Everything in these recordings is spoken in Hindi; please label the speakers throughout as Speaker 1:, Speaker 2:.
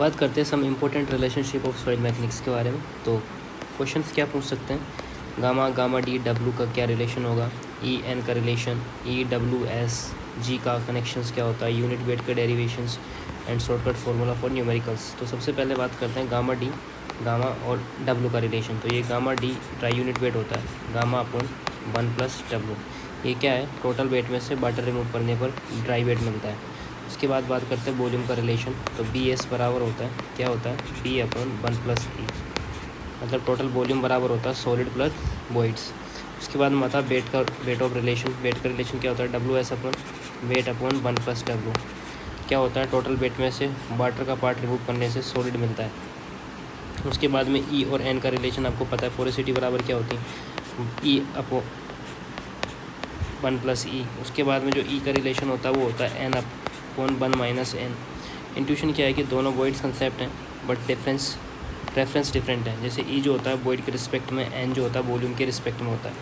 Speaker 1: बात करते हैं some important relationship of soil mechanics के बारे में। तो क्वेश्चंस क्या पूछ सकते हैं, गामा डी डब्ल्यू का क्या रिलेशन होगा, ई एन का relation, E W S G का कनेक्शंस क्या होता है, यूनिट वेट का derivations and shortcut formula for numericals. तो सबसे पहले बात करते हैं गामा और डब्ल्यू का रिलेशन। तो ये gamma D dry unit weight होता है, गामा अपॉन 1+W। ये क्या है, टोटल वेट में से वाटर रिमूव करने पर ड्राई वेट मिलता है। उसके बाद बात करते हैं वॉल्यूम का रिलेशन। तो बी एस बराबर होता है, क्या होता है, पी अपॉन 1+E, मतलब टोटल वॉल्यूम बराबर होता है सॉलिड प्लस वॉइड्स। उसके बाद में आता है वेट ऑफ रिलेशन। वेट का रिलेशन क्या होता है, W S upon weight upon 1+W। क्या होता है, टोटल वेट में से वाटर का पार्ट रिमूव करने से सॉलिड मिलता है। उसके बाद में ई और एन का रिलेशन आपको पता है, पोरोसिटी बराबर क्या होती है, ई अपॉन 1+E। उसके बाद में जो ई का रिलेशन होता है वो होता है एन अपॉन 1-N। इंट्यूशन क्या है कि दोनों वॉइड्स कंसेप्ट हैं बट रेफरेंस डिफरेंट है। जैसे ई जो होता है वॉइड के रिस्पेक्ट में, एन जो होता है वॉल्यूम के रिस्पेक्ट में होता है।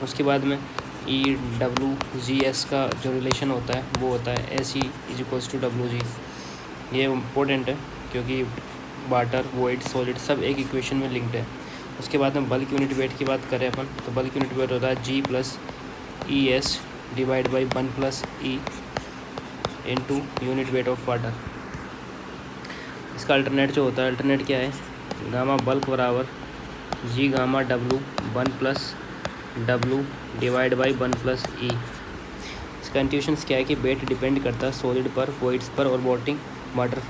Speaker 1: उसके बाद में ई डब्ल्यू जी एस का जो रिलेशन होता है वो होता है S E is equals to W G. ये इम्पोर्टेंट है क्योंकि वाटर वॉइड सॉलिड सब एक इक्वेशन में लिंक्ड है। उसके बाद में बल्क यूनिट वेट की बात करें अपन, तो बल्क यूनिट वेट होता है G plus E S divide by 1+E into unit weight of water. इसका अल्टरनेट जो होता है, अल्टरनेट क्या है, गामा बल्क बराबर G gamma W 1+W divide by 1+E। इसका इंट्यूशंस क्या है कि वेट डिपेंड करता है सॉलिड पर, वॉइड्स पर और वाटर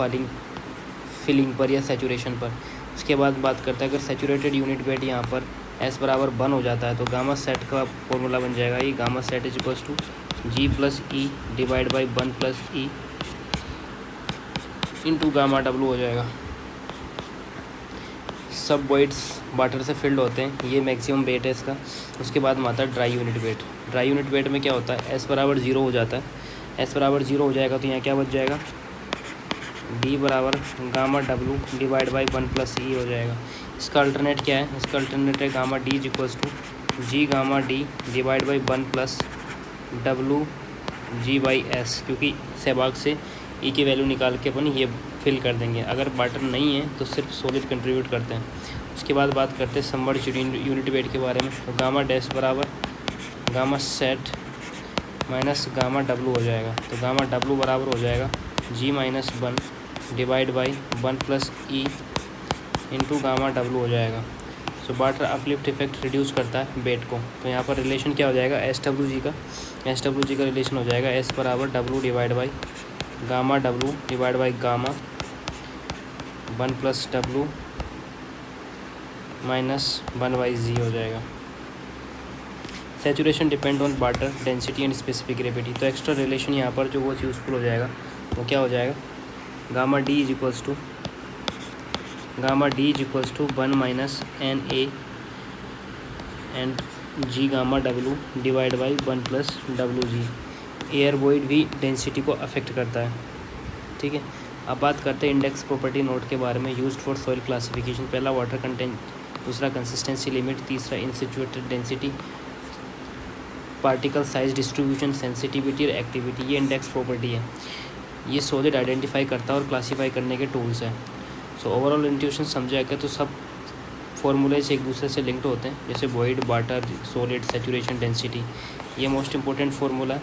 Speaker 1: फिलिंग पर या सैचुरेशन पर। उसके बाद बात करते हैं अगर सैचुरेटेड यूनिट वेट यहाँ पर एस बराबर 1 हो जाता है तो गामा सेट का फॉर्मूला बन जाएगा, ये gamma sat is equals to G plus E divide by 1+E into gamma W हो जाएगा। सब वॉइड्स वाटर से फिल्ड होते हैं, ये मैक्सिमम वेट है इसका। उसके बाद में आता है dry unit weight. Dry unit weight में क्या होता है, एस बराबर 0 हो जाता है। एस बराबर 0 हो जाएगा तो यहाँ क्या बच जाएगा, डी बराबर gamma W divide by 1+E हो जाएगा। इसका अल्टरनेट क्या है, इसका अल्टरनेट है gamma D is equals to G gamma D divide by 1+W G by S, क्योंकि सहभाग से ई की वैल्यू निकाल के अपन ये फिल कर देंगे। अगर वाटर नहीं है तो सिर्फ सॉलिड कंट्रीब्यूट करते हैं। उसके बाद बात करते हैं सबमर्ज्ड यूनिट वेट के बारे में। तो गामा डैश बराबर gamma sat minus gamma W हो जाएगा। तो गामा डब्लू बराबर हो जाएगा G-1 divide by 1+E into gamma W हो जाएगा। So water uplift effect reduce करता है वेट को। तो यहाँ पर रिलेशन क्या हो जाएगा, SWG का रिलेशन हो जाएगा S बराबर W divide by gamma W divide by gamma 1+W -1/Z हो जाएगा। Saturation depend on water density and specific gravity. तो एक्स्ट्रा रिलेशन यहाँ पर जो वो यूज़फुल हो जाएगा वो क्या हो जाएगा, gamma D is equals to 1-NA and G gamma W divide by 1+WG। Air void भी डेंसिटी को अफेक्ट करता है, ठीक है। अब बात करते हैं इंडेक्स प्रॉपर्टी नोट के बारे में। यूज्ड फॉर सॉइल क्लासिफिकेशन, पहला वाटर कंटेंट, दूसरा कंसिस्टेंसी लिमिट, तीसरा इंसिचुएटेड density, particle size distribution, sensitivity और एक्टिविटी। ये इंडेक्स प्रॉपर्टी है, ये सॉलिड आइडेंटिफाई करता है और क्लासीफाई करने के टूल्स हैं। सो ओवरऑल इंट्यूशन समझाएगा तो सब फॉर्मूलेज एक दूसरे से लिंक्ड होते हैं, जैसे void, water, solid, saturation, density. ये मोस्ट इंपॉर्टेंट फार्मूला है।